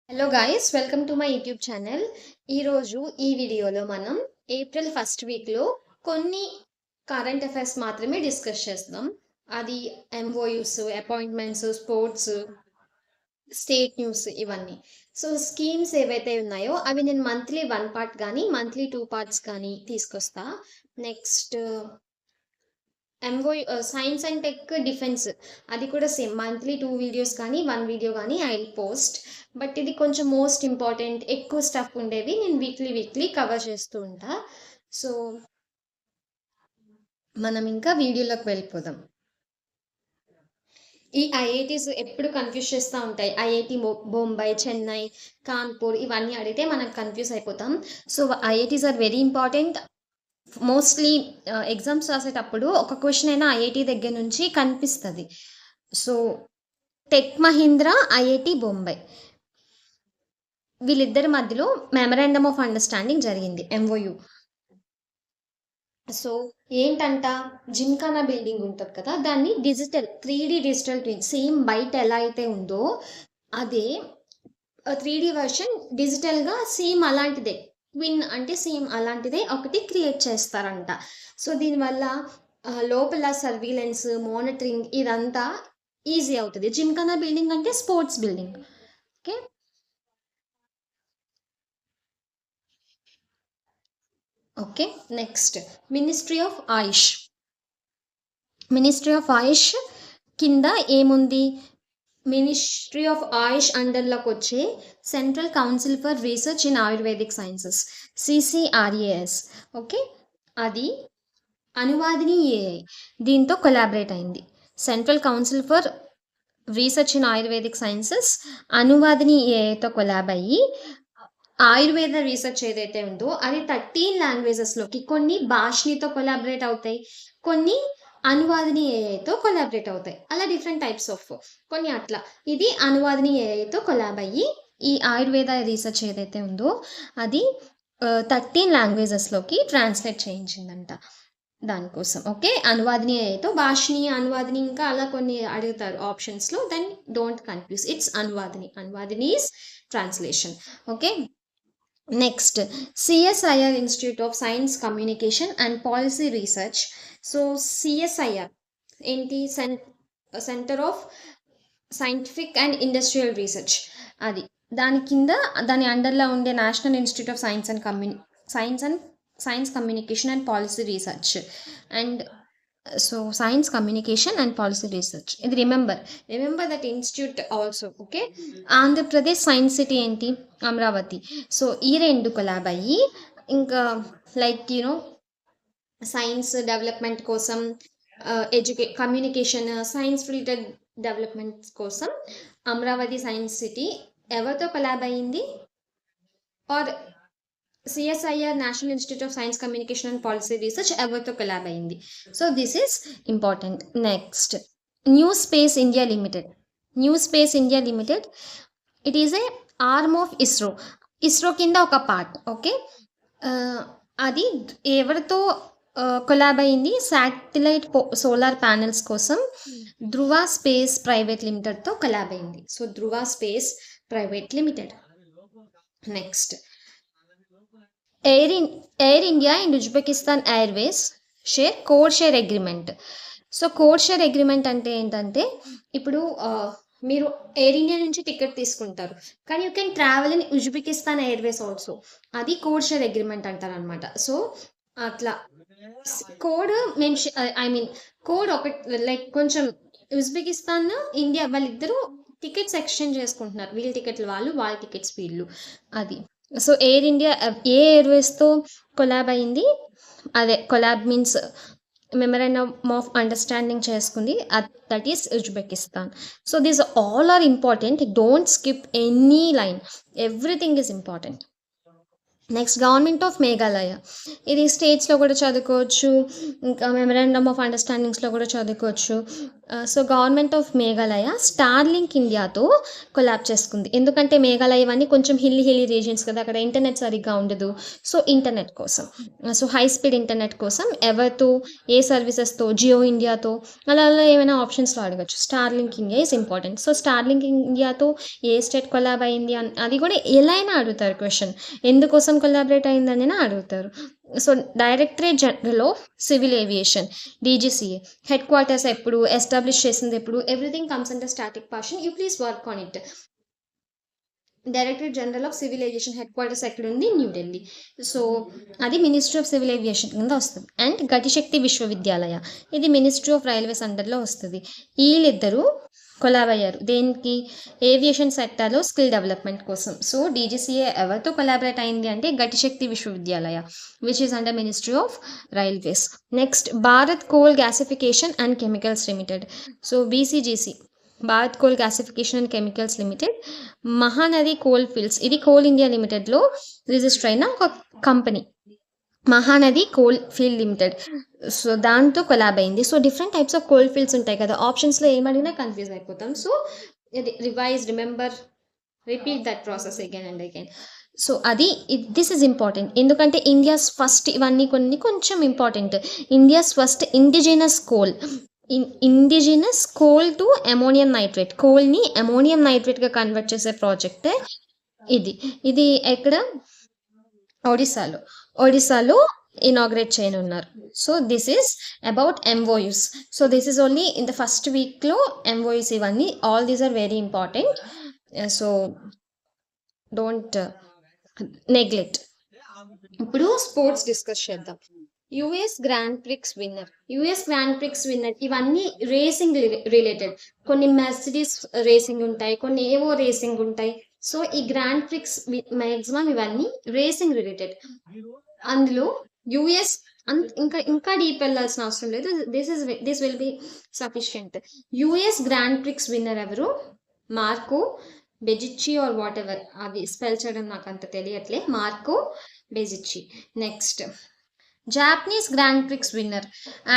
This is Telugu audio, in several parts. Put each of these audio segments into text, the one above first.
Hello guys welcome to my YouTube channel. ఈరోజు ఈ వీడియోలో మనం ఏప్రిల్ ఫస్ట్ వీక్లో కొన్ని కరెంట్ అఫైర్స్ మాత్రమే డిస్కస్ చేస్తాం. అది MoUs, appointments, sports, state news ఇవన్నీ. సో స్కీమ్స్ ఏవైతే ఉన్నాయో అవి నేను మంత్లీ 1 పార్ట్ కానీ మంత్లీ 2 పార్ట్స్ కానీ తీసుకొస్తా. Next MoU science and tech defence, అది కూడా సేమ్ మంత్లీ 2 వీడియోస్ కానీ 1 వీడియో కానీ ఐ విల్ పోస్ట్. బట్ ఇది కొంచెం మోస్ట్ ఇంపార్టెంట్, ఎక్కువ స్టఫ్ ఉండేవి నేను వీక్లీ కవర్ చేస్తూ ఉంటా. సో మనం ఇంకా వీడియోలోకి వెళ్ళిపోదాం. ఈ ఐఐటీస్ ఎప్పుడు కన్ఫ్యూజ్ చేస్తూ ఉంటాయి. ఐఐటి బొంబాయి, చెన్నై, కాన్పూర్ ఇవన్నీ అడిగితే మనం కన్ఫ్యూజ్ అయిపోతాం. So IITs are very important. Mostly exams రాసేటప్పుడు ఒక క్వశ్చన్ అయినా ఐఐటి దగ్గర నుంచి కనిపిస్తుంది. So tech Mahindra, IIT Bombay, వీళ్ళిద్దరి మధ్యలో మెమరాండమ్ ఆఫ్ అండర్స్టాండింగ్ జరిగింది, ఎంఓయు. సో ఏంటంట, జిమ్ఖానా బిల్డింగ్ ఉంటుంది కదా, దాన్ని digital 3D digital twin, same బయట ఎలా అయితే ఉందో అదే 3D వర్షన్ డిజిటల్గా సేమ్ అలాంటిదే, ట్విన్ అంటే సేమ్ అలాంటిదే ఒకటి క్రియేట్ చేస్తారంట. సో దీనివల్ల లోపల సర్వీలెన్స్, మానిటరింగ్ ఇదంతా ఈజీ అవుతుంది. జిమ్ఖానా బిల్డింగ్ అంటే sports building. Okay, okay. Next ministry of Ayush. Ministry of Ayush కింద ఏముంది, మినిస్ట్రీ ఆఫ్ ఆయుష్ అండర్లోకి వచ్చే central council for research in Ayurvedic sciences, CCRAS. Okay, అది అనువాదిని ఏఐ దీంతో కొలాబరేట్ అయింది. Central council for research in Ayurvedic sciences Anuvadini ఏఐతో కొలాబ్ అయ్యి ఆయుర్వేద రీసెర్చ్ ఏదైతే ఉందో అది 13 లాంగ్వేజెస్లోకి, కొన్ని భాషనితో కొలాబరేట్ అవుతాయి, కొన్ని అనువాదిని ఏఐతో కొలాబరేట్ అవుతాయి, అలా డిఫరెంట్ టైప్స్ ఆఫ్ కొన్ని అట్లా. ఇది అనువాదిని ఏఐతో కొలాబ్ అయ్యి ఈ ఆయుర్వేద రీసెర్చ్ ఏదైతే ఉందో అది 13 లాంగ్వేజెస్లోకి ట్రాన్స్లేట్ చేయించిందంట దానికోసం. ఓకే, అనువాదిని ఏఐతో, భాషని, అనువాదిని, ఇంకా అలా కొన్ని అడుగుతారు ఆప్షన్స్లో, then don't confuse, it's Anuvadini. Anuvadini is translation. Okay, next CSIR institute of science communication and policy research. So CSIR ఏంటి, centre of scientific and industrial research, అది దాని కింద, దాని అండర్లో ఉండే national institute of science communication and policy research. And so science communication and policy research, ఇది remember that institute also. Okay, Andhra Pradesh science city ఏంటి, అమరావతి. సో ఈ రెండు కొలాబ్ అయ్యి ఇంకా లైక్ సైన్స్ డెవలప్మెంట్ కోసం, కమ్యూనికేషన్, సైన్స్ రిలేటెడ్ డెవలప్మెంట్ కోసం అమరావతి సైన్స్ సిటీ ఎవరితో కొలాబ్ అయ్యింది, or CSIR national institute of science communication and policy research ఎవరితో కొలాబ్ అయింది. So this is important. Next new space India limited, it is a arm of ISRO కింద ఒక పార్ట్. ఓకే, అది ఎవరితో కొలాబ్ అయింది, శాటిలైట్ సోలార్ ప్యానెల్స్ కోసం ధృవ స్పేస్ ప్రైవేట్ లిమిటెడ్తో కొలాబ్ అయింది. So Dhruva space private limited. Next air India and Uzbekistan Airways code share agreement. So code share agreement అంటే ఏంటంటే, ఇప్పుడు మీరు ఎయిర్ ఇండియా నుంచి టికెట్ తీసుకుంటారు, కానీ you can travel in Uzbekistan airways also, అది కోడ్ షేర్ అగ్రిమెంట్ అంటారు అనమాట. సో అట్లా కోడ్ కోడ్ ఒకటి, లైక్ కొంచెం ఉజ్బెకిస్తాన్, ఇండియా వాళ్ళిద్దరూ టికెట్స్ ఎక్స్చేంజ్ చేసుకుంటున్నారు, వీళ్ళ టికెట్లు వాళ్ళు, వాళ్ళ టికెట్స్ వీళ్ళు, అది. సో ఎయిర్ ఇండియా ఏ ఎయిర్వేస్తో కొలాబ్ అయింది, అదే collab means memorandum of understanding చేసుకుంది, that is Uzbekistan. So these all are important, don't skip any line, everything is important. Next government of Meghalaya, ఇది స్టేట్స్లో కూడా చదువుకోవచ్చు, ఇంకా మెమరాండమ్ ఆఫ్ అండర్స్టాండింగ్స్లో కూడా చదువుకోవచ్చు. So government of Meghalaya Starlink ఇండియాతో కొలాబ్ చేసుకుంది. ఎందుకంటే మేఘాలయ ఇవన్నీ కొంచెం హిల్లీ రీజియన్స్ కదా, అక్కడ ఇంటర్నెట్ సరిగ్గా ఉండదు. సో ఇంటర్నెట్ కోసం, సో హై స్పీడ్ ఇంటర్నెట్ కోసం ఎవరితో, ఏ సర్వీసెస్తో, జియో ఇండియాతో అలా ఏమైనా ఆప్షన్స్లో అడగచ్చు. Starlink India is important. So Starlink ఇండియాతో ఏ స్టేట్ కొలాబ్ అయింది అది కూడా ఎలా అయినా అడుగుతారు క్వశ్చన్, ఎందుకోసం కొలాబరేట్ అయిందని అడుగుతారు. So directorate general of civil aviation, DGCA head quarters ఎప్పుడు ఎస్టాబ్లిష్ చేసింది, ఎప్పుడు, everything comes under static portion. You please work on it. Directorate general of civil aviation head quarters ఎక్కడ ఉంది, న్యూఢిల్లీ. సో అది మినిస్ట్రీ ఆఫ్ సివిల్ ఏవియేషన్ కింద వస్తుంది. అండ్ గతిశక్తి విశ్వవిద్యాలయ, ఇది మినిస్ట్రీ ఆఫ్ రైల్వేస్ అండర్లో వస్తుంది. వీళ్ళిద్దరూ కొలాబ్ అయ్యారు దేనికి, ఏవియేషన్ సెక్టార్లో స్కిల్ డెవలప్మెంట్ కోసం. సో డీజీసీఏ ఎవరితో కొలాబరేట్ అయింది అంటే గతిశక్తి విశ్వవిద్యాలయ, which is under ministry of railways. Next Bharat coal gasification and chemicals limited, so బీసీజీసీ, Bharat coal gasification and chemicals limited. Mahanadi coal fields, ఇది కోల్ ఇండియా లిమిటెడ్లో రిజిస్టర్ అయిన ఒక company, Mahanadi coal field limited. So దాంతో కొలాబ్ అయింది. So different types of coal fields ఉంటాయి కదా, ఆప్షన్స్లో ఏమడిగినా కన్ఫ్యూజ్ అయిపోతాం. So revise, remember, repeat that process again and again. So అది దిస్ ఈజ్ ఇంపార్టెంట్, ఎందుకంటే ఇండియాస్ ఫస్ట్, ఇవన్నీ కొంచెం important. India's first indigenous coal to ammonium nitrate, కోల్ని అమోనియం నైట్రేట్గా కన్వర్ట్ చేసే ప్రాజెక్టే ఇది ఎక్కడ, ఒడిస్సాలో ఇనాగ్రేట్ చేయనున్నారు. So this is about MOUs. So this is only in the first వీక్లో ఎంఓయూస్, ఇవన్నీ all these are very important. So don't neglect. ఇప్పుడు స్పోర్ట్స్ డిస్కస్ చేద్దాం. యుఎస్ గ్రాండ్ ప్రిక్స్ విన్నర్, ఇవన్నీ రేసింగ్ రిలేటెడ్. కొన్ని మెర్సిడీస్ రేసింగ్ ఉంటాయి, కొన్ని ఏవో రేసింగ్ ఉంటాయి. సో ఈ గ్రాండ్ ప్రిక్స్ మ్యాక్సిమం ఇవన్నీ రేసింగ్ రిలేటెడ్. అందులో యుఎస్ ఇంకా డీప్ వెళ్ళాల్సిన అవసరం లేదు, this will be sufficient. US grand prix winner ఎవరు, Marco Bezzecchi or what ever, అది స్పెల్ చేయడం నాకు అంత తెలియట్లే, Marco Bezzecchi. Next Japanese grand prix winner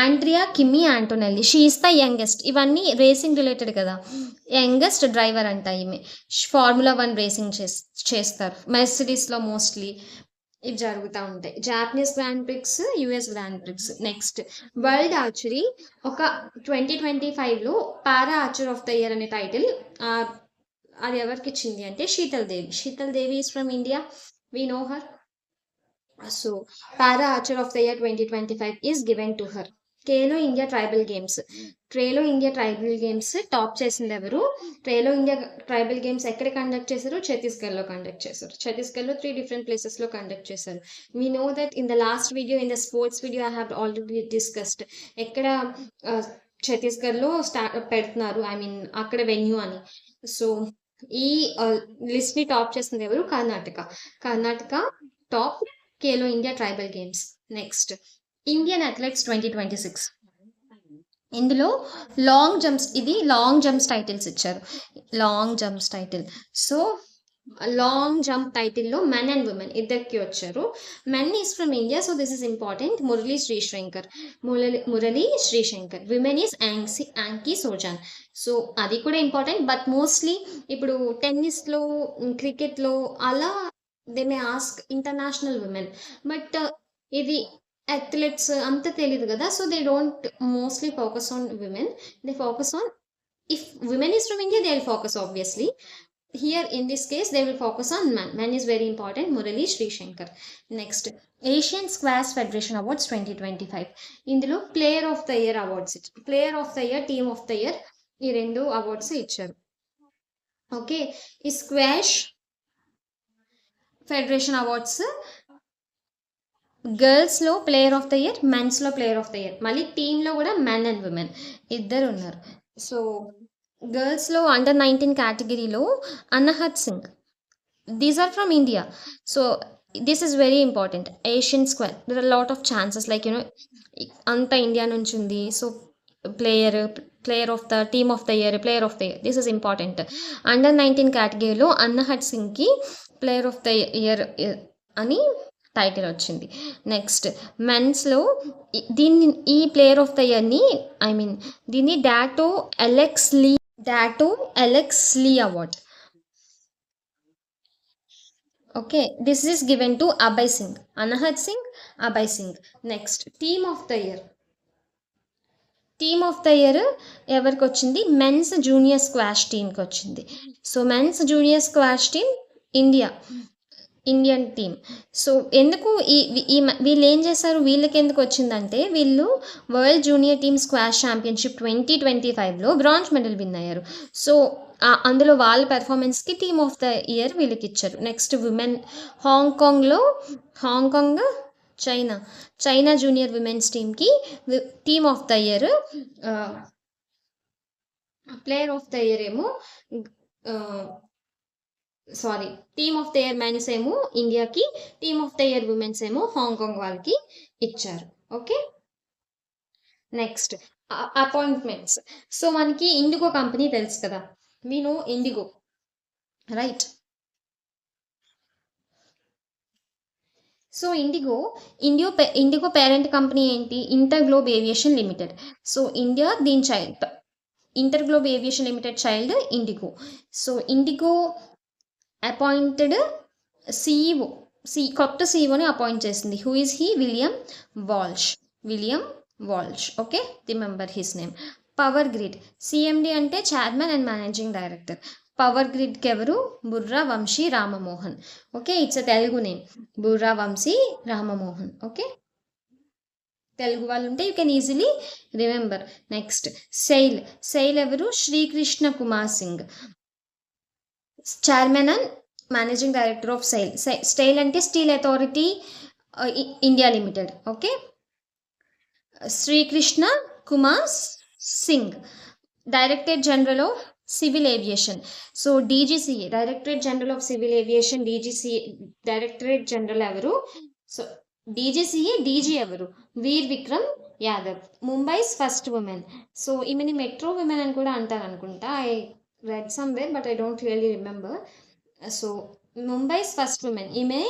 Andrea Kimi Antonelli, she is the youngest. ఇవన్నీ రేసింగ్ రిలేటెడ్ కదా, యంగెస్ట్ డ్రైవర్ అంట ఈమె. ఫార్ములా 1 రేసింగ్ చేస్తారు, మెర్సిడీస్లో మోస్ట్లీ ఇవి జరుగుతూ ఉంటాయి. Japanese grand prix, US grand prix. Next world archery, ఒక 2025లో para archer of the year అనే టైటిల్ అది ఎవరికి ఇచ్చింది అంటే Sheetal Devi is from India, we know her. So para archer of the year 2025 is given to her. ట్రేలో ఇండియా ట్రైబల్ గేమ్స్ టాప్ చేసింది ఎవరు, ట్రేలో ఇండియా ట్రైబల్ గేమ్స్ ఎక్కడ కండక్ట్ చేశారు, ఛత్తీస్గఢ్లో కండక్ట్ చేశారు. ఛత్తీస్గఢ్లో 3 డిఫరెంట్ ప్లేసెస్లో కండక్ట్ చేశారు. We know that in the last video, in the sports video I have already discussed ఎక్కడ ఛత్తీస్గఢ్లో పెడుతున్నారు, ఐ మీన్ అక్కడ వెన్యూ అని. సో ఈ లిస్ట్ని టాప్ చేసింది ఎవరు, Karnataka top Khelo India tribal games. Next Indian athletes 2026, ఇందులో లాంగ్ జంప్స్ టైటిల్స్ ఇచ్చారు, long jumps title. So long jump టైటిల్లో మెన్ అండ్ ఉమెన్ ఇద్దరికి వచ్చారు. Men is from India, so this is important, Murali Sreeshankar. Women is యాంకీ సోజాన్. సో అది కూడా ఇంపార్టెంట్, బట్ మోస్ట్లీ ఇప్పుడు టెన్నిస్లో, క్రికెట్లో అలా they may ask international women, but ఇది అథ్లెట్స్ అంత తెలియదు కదా. So they don't mostly focus on women, they focus on, if women is from India they will focus obviously. Here in this case they will focus on men is very important, Murali Srishankar. Next Asian Squash Federation Awards 2025, ఇందులో player of the year awards player of the year, team of the year, ఈ 2 అవార్డ్స్ ఇచ్చారు. ఓకే, ఈ స్క్వాష్ ఫెడరేషన్ అవార్డ్స్ గర్ల్స్లో ప్లేయర్ ఆఫ్ ద ఇయర్, మెన్స్లో ప్లేయర్ ఆఫ్ ద ఇయర్, మళ్ళీ టీంలో కూడా మెన్ అండ్ ఉమెన్ ఇద్దరు ఉన్నారు. సో గర్ల్స్లో అండర్ 19 కేటగిరీలో Anahat Singh, these are from India. So this is very important. Asian square, there are lot of chances, like అంతా ఇండియా నుంచి ఉంది. So player of the team of the year, player of the year, this is important. Under 19 కేటగిరీలో అనహత్ సింగ్కి ప్లేయర్ ఆఫ్ ద ఇయర్ అని టైటిల్ వచ్చింది. నెక్స్ట్ మెన్స్లో దీన్ని ఈ ప్లేయర్ ఆఫ్ ద ఇయర్ని దీన్ని Dato Alex Lee award. Okay, this is given to Abhay Singh, Anahat Singh, Abhay Singh. Next team of the year ఎవరికి వచ్చింది? మెన్స్ జూనియర్ స్క్వాష్ టీమ్కి వచ్చింది. So men's junior squash team Indian team. So ఎందుకు వీళ్ళు ఏం చేశారు, వీళ్ళకి ఎందుకు వచ్చిందంటే వీళ్ళు world junior team squash championship 2025లో బ్రాంజ్ మెడల్ విన్ అయ్యారు. సో అందులో వాళ్ళ పెర్ఫార్మెన్స్కి టీమ్ ఆఫ్ ద ఇయర్ వీళ్ళకి ఇచ్చారు. Next women Hong Kong China junior women's టీమ్కి team of the year, player of the year ఏమో team of the year men's ఏమో ఇండియాకి, team of the year women's ఏమో హాంకాంగ్ వాళ్ళకి ఇచ్చారు. Okay, next appointments. సో మనకి ఇండిగో కంపెనీ తెలుసు కదా, no IndiGo right. So IndiGo parent company ఏంటి? InterGlobe aviation limited. సో దీని child InterGlobe aviation limited child IndiGo. So IndiGo appointed CEO కొత్త CEOని అపాయింట్ చేసింది. Who is he? William Walsh. Okay, remember his name. Power grid CMD అంటే chairman and managing director. Power గ్రిడ్కి ఎవరు? Burra Vamsi Ramamohan. Okay, it's a Telugu name, Burra Vamsi Ramamohan. Okay, Telugu వాళ్ళు ఉంటే you can easily remember. Next SAIL ఎవరు? Srikrishna Kumar Singh, chairman and managing director of SAIL అంటే steel authority India limited. Okay, Srikrishna Kumar Singh, directorate general of civil aviation. So DGCA, directorate general of civil aviation, DGCA directorate general ఎవరు? సో DGCA DG ఎవరు? Veer Vikram Yadav, Mumbai's first women. So ఈమెని మెట్రో ఉమెన్ అని కూడా అంటారు అనుకుంటా. I read somewhere but I don't really remember. So Mumbai's first woman. ఈమె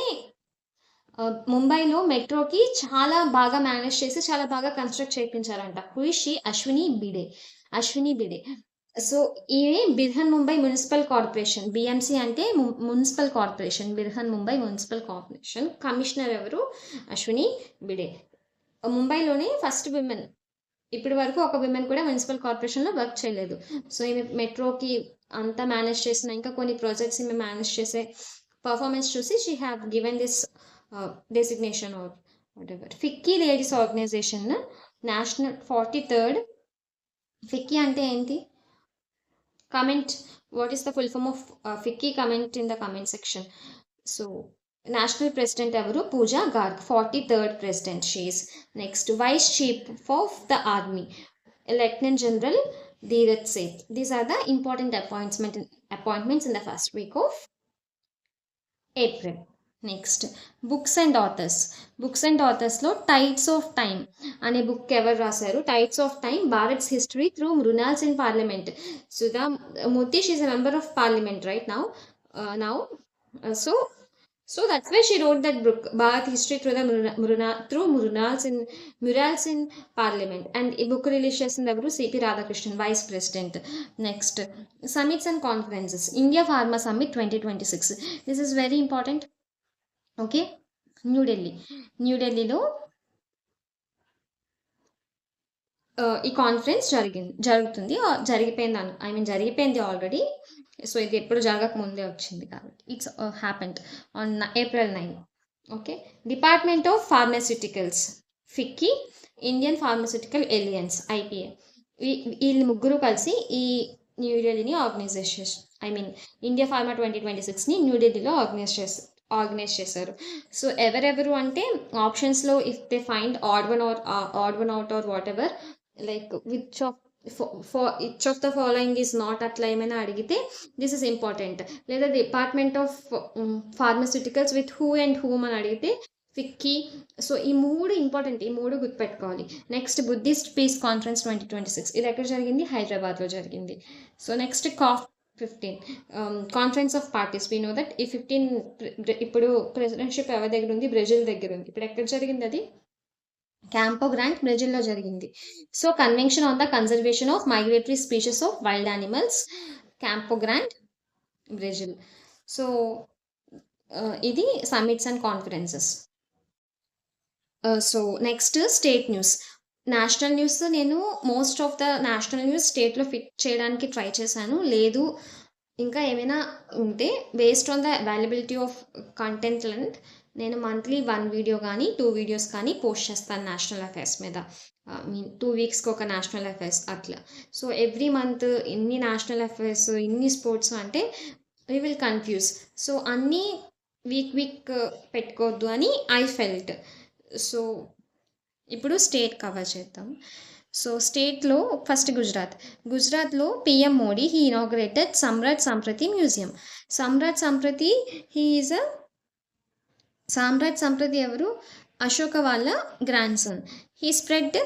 ముంబైలో మెట్రోకి చాలా బాగా మేనేజ్ చేసి చాలా బాగా కన్స్ట్రక్ట్ చేయించారంట. హుయిషి అశ్విని బిడే. సో ఈమె Brihan Mumbai municipal corporation, BMC అంటే municipal corporation, Brihan Mumbai municipal corporation commissioner ఎవరు? అశ్విని బిడే. ముంబైలోనే ఫస్ట్ విమెన్, ఇప్పటి వరకు ఒక విమెన్ కూడా మున్సిపల్ కార్పొరేషన్లో వర్క్ చేయలేదు. సో ఈమె మెట్రోకి అంతా మేనేజ్ చేసిన, ఇంకా కొన్ని ప్రాజెక్ట్స్ ఈమె మేనేజ్ చేసే పర్ఫార్మెన్స్ చూసి she have given this designation or what ఎవర్. FICCI ladies organisation national 43rd. FICCI అంటే ఏంటి? Comment what is the full form of FICCI? Comment in the comment section. So national president ఎవరు? Pooja Garg, 43rd president she's. Next vice chief of the army lieutenant general Dheeraj Seth. These are the important appointments in the first week of April. Next books and ఆథర్స్లో టైడ్స్ ఆఫ్ టైమ్ అనే బుక్ ఎవరు రాశారు? Tides of time, Bharat's history through millennia in parliament. Sudha Murty, she is a member of parliament right now. So that's why she wrote that book, Bharat History through murals in Parliament. And ఈ book రిలీజ్ చేసింది ఎవరు? CP Radhakrishnan, vice president. Next summits and conferences. India pharma summit 2026. This is very important. Okay, న్యూఢిల్లీలో ఈ కాన్ఫరెన్స్ జరుగుతుంది, జరిగిపోయింది ఆల్రెడీ. సో ఇది ఎప్పుడు జరగక ముందే వచ్చింది కాబట్టి it's happened on April 9. Okay, department of pharmaceuticals, FICCI, Indian pharmaceutical alliance, IPA. వీళ్ళు ముగ్గురు కలిసి ఈ న్యూఢిల్లీని ఇండియా ఫార్మా 2026ని న్యూఢిల్లీలో ఆర్గనైజ్ చేశారు. సో ఎవరెవరు అంటే ఆప్షన్స్లో if they find odd one out or what ever, like which of the following is not, అట్లా ఏమైనా అడిగితే దిస్ ఇస్ ఇంపార్టెంట్. లేదా department of pharmaceuticals with who and whom అని అడిగితే ఫిక్కీ. సో ఈ మూడు ఇంపార్టెంట్, ఈ మూడు గుర్తుపెట్టుకోవాలి. నెక్స్ట్ బుద్ధిస్ట్ పీస్ కాన్ఫరెన్స్ 2026, ఇది ఎక్కడ జరిగింది? హైదరాబాద్లో జరిగింది. So next 15 conference of parties we know that ఈ 15 ఇప్పుడు ప్రెసిడెంట్షిప్ ఎవరి దగ్గర ఉంది, బ్రెజిల్ దగ్గర ఉంది. ఇప్పుడు ఎక్కడ జరిగింది అది? క్యాంపో గ్రాండ్ బ్రెజిల్లో జరిగింది. So convention on the conservation of migratory species of wild animals, Campo Grande Brazil. So ఇది summits and conferences. So next state news. National news నేను most of the national news స్టేట్లో ఫిట్ చేయడానికి ట్రై చేశాను. లేదు ఇంకా ఏమైనా ఉంటే based on the availability of content length నేను మంత్లీ 1 వీడియో కానీ 2 వీడియోస్ కానీ పోస్ట్ చేస్తాను నేషనల్ అఫైర్స్ మీద. మీన్ 2 వీక్స్కి ఒక నేషనల్ అఫైర్స్ అట్లా. సో ఎవ్రీ మంత్ ఇన్ని నేషనల్ అఫైర్స్, ఇన్ని స్పోర్ట్స్ అంటే వీ విల్ కన్ఫ్యూజ్. సో అన్నీ వీక్ పెట్టుకోవద్దు అని ఐ ఫెల్ట్. సో ఇప్పుడు స్టేట్ కవర్ చేద్దాం. సో స్టేట్లో ఫస్ట్ గుజరాత్లో PM Modi he inaugurated Samrat Samprati museum. Samrat Samprati ఎవరు? అశోక వాళ్ళ grandson. He spread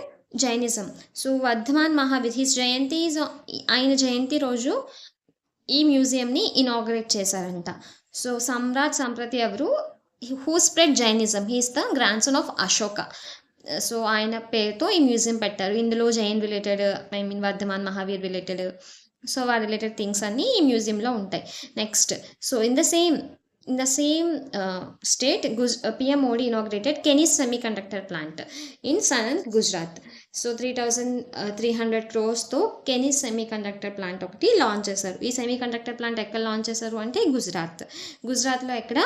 Jainism. So Vardhaman Mahavir his జయంతి ఆయన జయంతి రోజు ఈ మ్యూజియంని ఇనాగ్రేట్ చేశారంట. సో సమ్రాట్ సంప్రతి ఎవరు? Who spread Jainism. He's the grandson of Ashoka. So ఆయన పేరుతో ఈ మ్యూజియం పెట్టారు. ఇందులో Jain related, I mean Vardhaman Mahavir related, so వారి రిలేటెడ్ థింగ్స్ అన్నీ ఈ మ్యూజియంలో ఉంటాయి. Next, so in the same state PM Modi inaugurated Kaynes semiconductor plant in Sanand, Gujarat. So 3,300 crores-తో కెనీస్ సెమీకండక్టర్ ప్లాంట్ ఒకటి లాంచ్ చేశారు. ఈ సెమీకండక్టర్ ప్లాంట్ ఎక్కడ లాంచ్ చేశారు అంటే గుజరాత్లో ఎక్కడ?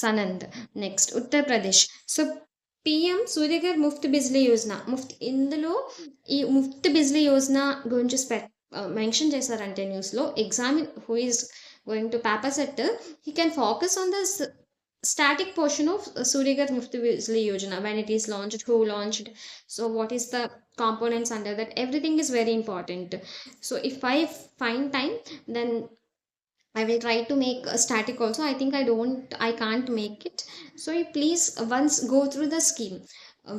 Sanand. Next Uttar Pradesh. So PM Surya Ghar Muft Bijli Yojana. ఇందులో ఈ ముఫ్త్ బిజ్లీ యోజన గురించి మెన్షన్ చేశారంటే న్యూస్లో, examiner who is going to paper set, he can focus on the static portion of Suryaghar Muft Bijli Yojana, when it is launched, who launched, so what is the components under that, everything is very important. So if I find time, then I will try to make a static also. I think I can't make it. So you please once go through the scheme,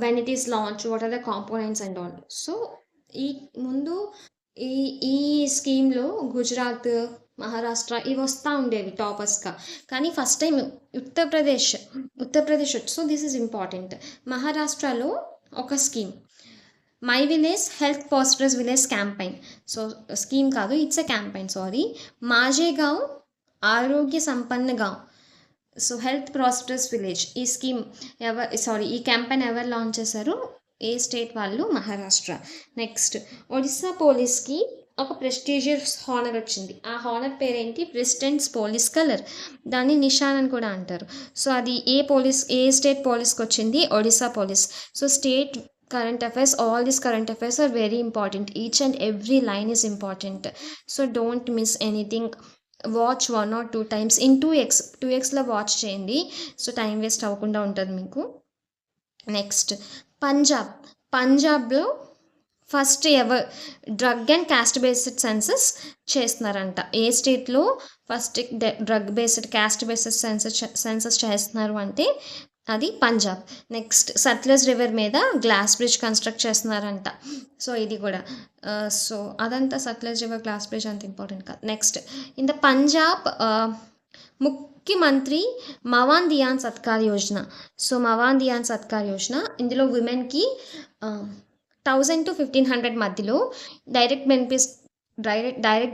when it is launched, what are the components and all. So ఈ స్కీమ్లో గుజరాత్, మహారాష్ట్ర ఇవి వస్తూ ఉండేవి టాపర్స్గా. కానీ ఫస్ట్ టైం ఉత్తరప్రదేశ్ వచ్చి, సో దిస్ ఈజ్ ఇంపార్టెంట్. మహారాష్ట్రలో ఒక scheme, my village health prosperous village campaign. So scheme కాదు, ఇట్స్ ఎ క్యాంపైన్, సారీ. మాజేగావ్ ఆరోగ్య సంపన్న గావ్. సో హెల్త్ ప్రాస్పరస్ విలేజ్ ఈ స్కీమ్ ఈ క్యాంపైన్ ఎవరు లాంచ్ చేశారు? ఏ స్టేట్ వాళ్ళు? మహారాష్ట్ర. నెక్స్ట్, ఒడిస్సా పోలీస్కి ఒక ప్రెస్టీజియస్ హానర్ వచ్చింది. ఆ హానర్ పేరేంటి? Presidents police colour. దాన్ని నిషాన్ అని కూడా అంటారు. సో అది ఏ స్టేట్ పోలీస్కి వచ్చింది? Odisha police. So state current affairs, all these current affairs are very important. Each and every line is important. So don't miss anything. Watch 1 or 2 times in 2xలో వాచ్ చేయండి. సో టైం వేస్ట్ అవ్వకుండా ఉంటుంది మీకు. నెక్స్ట్, పంజాబ్లో first ever drug and caste based census చేస్తున్నారంట. ఏ స్టేట్లో first drug based caste based census చేస్తున్నారు అంటే అది పంజాబ్. నెక్స్ట్, సట్లెజ్ రివర్ మీద గ్లాస్ బ్రిడ్జ్ కన్స్ట్రక్ట్ చేస్తున్నారంట. సో ఇది కూడా సో అదంతా సట్లెజ్ రివర్ గ్లాస్ బ్రిడ్జ్ అంత ఇంపార్టెంట్ కాదు. Next, in the Punjab Mukhyamantri Mawan Dhiyan Satkar Yojana. So మవాన్ Dhiyan Satkar Yojana, ఇందులో విమెన్కి 1000 to 1500 మధ్యలో డైరెక్ట్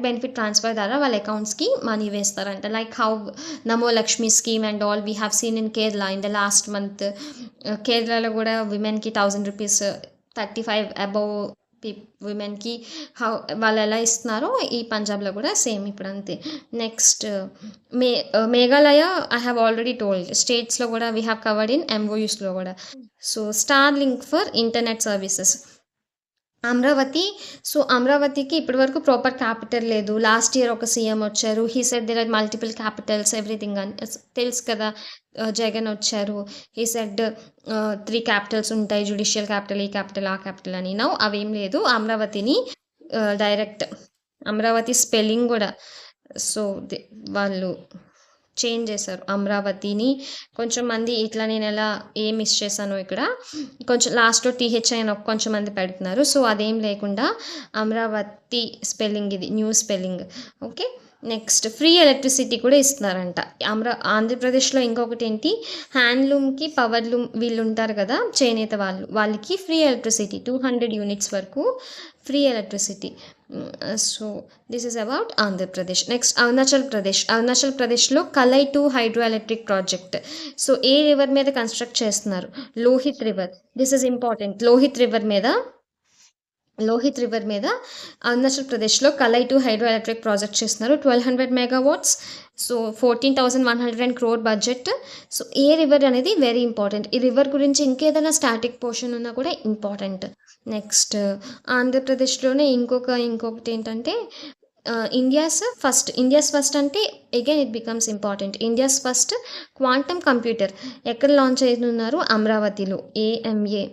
బెనిఫిట్ ట్రాన్స్ఫర్ ద్వారా వాళ్ళ అకౌంట్స్కి money వేస్తారంట. Like how Namo Lakshmi scheme and all we have seen in Kerala in the last month. కేరళలో కూడా విమెన్కి 1000 rupees 35 అబౌవ్ విమెన్కి వాళ్ళు ఎలా ఇస్తున్నారో ఈ పంజాబ్లో కూడా సేమ్ ఇప్పుడు అంతే. Next, Meghalaya I have already told. స్టేట్స్లో కూడా వీ హ్యావ్ కవర్డ్ ఇన్ MOUస్లో కూడా. So Starlink for internet services. Amaravati. So అమరావతికి ఇప్పటివరకు ప్రాపర్ క్యాపిటల్ లేదు. లాస్ట్ ఇయర్ ఒక సీఎం వచ్చారు. He said there are multiple capitals everything అని తెలుసు కదా. జగన్ వచ్చారు. హీ సెడ్ 3 క్యాపిటల్స్ ఉంటాయి, జ్యుడిషియల్ క్యాపిటల్, ఈ క్యాపిటల్, ఆ క్యాపిటల్ అని. నౌ అవేం లేదు. అమరావతిని డైరెక్ట్ అమరావతి స్పెల్లింగ్ కూడా సో వాళ్ళు చేంజ్ చేశారు అమరావతిని. కొంచెం మంది ఇట్లా నేను ఎలా మిస్ చేశాను ఇక్కడ, కొంచెం లాస్ట్లో TH అని కొంచెం మంది పెడుతున్నారు. సో అదేం లేకుండా అమరావతి స్పెల్లింగ్, ఇది new spelling. Okay, next free electricity కూడా ఇస్తున్నారంట. ఆంధ్రప్రదేశ్లో ఇంకొకటి ఏంటి, హ్యాండ్లూమ్కి పవర్ లూమ్ వీళ్ళు ఉంటారు కదా చేనేత వాళ్ళకి ఫ్రీ ఎలక్ట్రిసిటీ 200 యూనిట్స్ వరకు free electricity. So this is about Andhra Pradesh. Next Arunachal ప్రదేశ్లో Kalai 2 hydro electric project. So ఏ రివర్ మీద కన్స్ట్రక్ట్ చేస్తున్నారు, Lohit river. This is important. Lohit river మీద అరుణాచల్ ప్రదేశ్లో కలై 2 హైడ్రో ఎలక్ట్రిక్ ప్రాజెక్ట్ చేస్తున్నారు. 1200 megawatts. So 14,100 crore budget. So ఏ రివర్ అనేది వెరీ ఇంపార్టెంట్. ఈ రివర్ గురించి ఇంకేదైనా స్టాటిక్ పోర్షన్ ఉన్నా కూడా ఇంపార్టెంట్. నెక్స్ట్ ఆంధ్రప్రదేశ్లోనే ఇంకొకటి ఏంటంటే ఇండియాస్ ఫస్ట్ అంటే again it becomes important. India's first quantum computer ఎక్కడ లాంచ్ చేయనున్నారు, అమరావతిలో, AMA.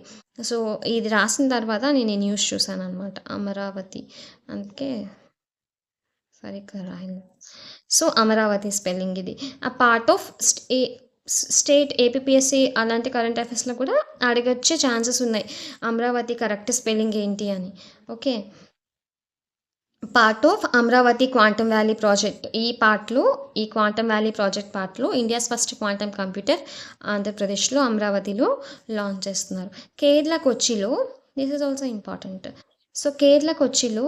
సో ఇది రాసిన తర్వాత నేను ఈ న్యూస్ చూసాను అనమాట, అమరావతి, అందుకే సరిగ్గా రాయను. సో అమరావతి స్పెల్లింగ్ ఇది. ఆ పార్ట్ ఆఫ్ స్టేట్ APPSC అలాంటి కరెంట్ అఫైర్స్లో కూడా అడగొచ్చే ఛాన్సెస్ ఉన్నాయి, అమరావతి కరెక్ట్ స్పెల్లింగ్ ఏంటి అని. Okay, part of Amaravati quantum valley project. ఈ క్వాంటమ్ వ్యాలీ ప్రాజెక్ట్ పార్ట్లో ఇండియాస్ ఫస్ట్ క్వాంటమ్ కంప్యూటర్ ఆంధ్రప్రదేశ్లో అమరావతిలో లాంచ్ చేస్తున్నారు. కేరళ కొచ్చిలో, this is also important. So Kerala కొచ్చిలో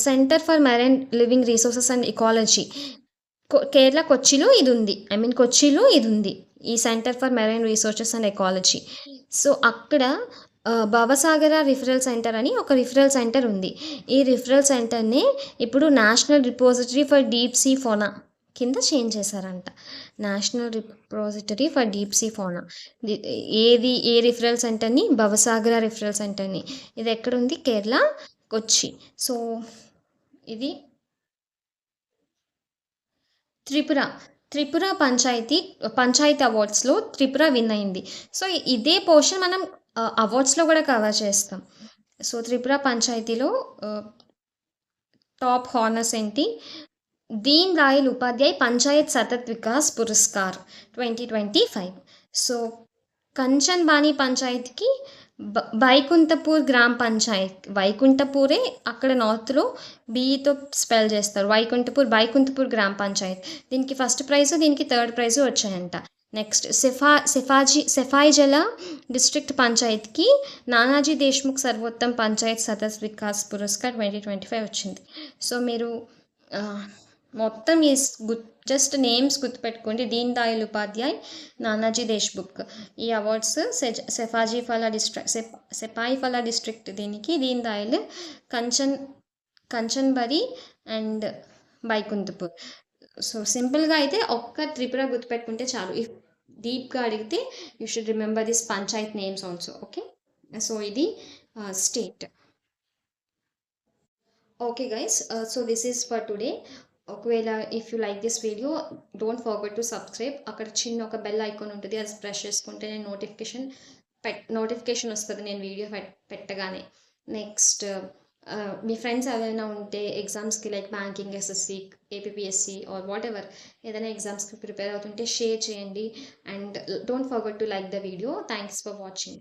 centre for marine living resources and ecology, Kerala కొచ్చిలో ఇది ఉంది, ఈ centre for marine resources and ecology. So అక్కడ భవసాగర రిఫరల్ సెంటర్ అని ఒక రిఫరల్ సెంటర్ ఉంది. ఈ రిఫరల్ సెంటర్ని ఇప్పుడు national repository for deep sea fauna కింద చేంజ్ చేశారంట. National repository for deep sea fauna. ఏ రిఫరల్ సెంటర్ని, భవసాగర రిఫరల్ సెంటర్ని. ఇది ఎక్కడుంది, కేరళ కొచ్చి. సో ఇది త్రిపుర పంచాయతీ అవార్డ్స్లో త్రిపుర విన్ అయింది. సో ఇదే పోర్షన్ మనం అవార్డ్స్లో కూడా కవర్ చేస్తాం. సో త్రిపుర పంచాయతీలో టాప్ హానర్స్ ఏంటి, దీన్ దయాళ్ ఉపాధ్యాయ్ పంచాయత్ సతత్ వికాస్ పురస్కార్ 2025. సో కంచన్ బాణి పంచాయత్కి వైకుంఠపూర్ గ్రామ పంచాయత్, వైకుంఠపూరే అక్కడ నార్త్లో బీతో స్పెల్ చేస్తారు, వైకుంఠపూర్ గ్రామ పంచాయత్. దీనికి ఫస్ట్ ప్రైజు, దీనికి థర్డ్ ప్రైజు వచ్చాయంట. నెక్స్ట్ సెఫాయిజల డిస్ట్రిక్ట్ పంచాయత్కి నానాజీ దేశ్ముఖ్ సర్వోత్తమ్ పంచాయత్ సతత్ వికాస్ పురస్కార్ 2025 వచ్చింది. సో మీరు మొత్తం ఈ జస్ట్ నేమ్స్ గుర్తుపెట్టుకోండి, దీన్ దయాళ్ ఉపాధ్యాయ్, నానాజీ దేశ్ముఖ్. ఈ అవార్డ్స్ సెపాయిఫలా డిస్ట్రిక్ట్ దీనికి, దీన్ దయాళ్, కంచన్బరి అండ్ వైకుంఠపూర్. సో సింపుల్గా అయితే ఒక్క త్రిపుర గుర్తుపెట్టుకుంటే చాలు. ఇఫ్ డీప్గా అడిగితే you should remember this panchayat names also. Okay, so ఇది స్టేట్. Okay guys, so this is for today. ఒకవేళ if you like this video, don't forget to subscribe. అక్కడ చిన్న ఒక బెల్ ఐకాన్ ఉంటుంది, అది ప్రెస్ చేసుకుంటే నేను నోటిఫికేషన్ వస్తుంది నేను వీడియో పెట్టగానే. నెక్స్ట్ మీ ఫ్రెండ్స్ ఎవరైనా ఉంటే ఎగ్జామ్స్కి like banking, SSC, APPSC or what ever ఏదైనా ఎగ్జామ్స్కి ప్రిపేర్ అవుతుంటే షేర్ చేయండి. And don't forget to like the video. Thanks for watching.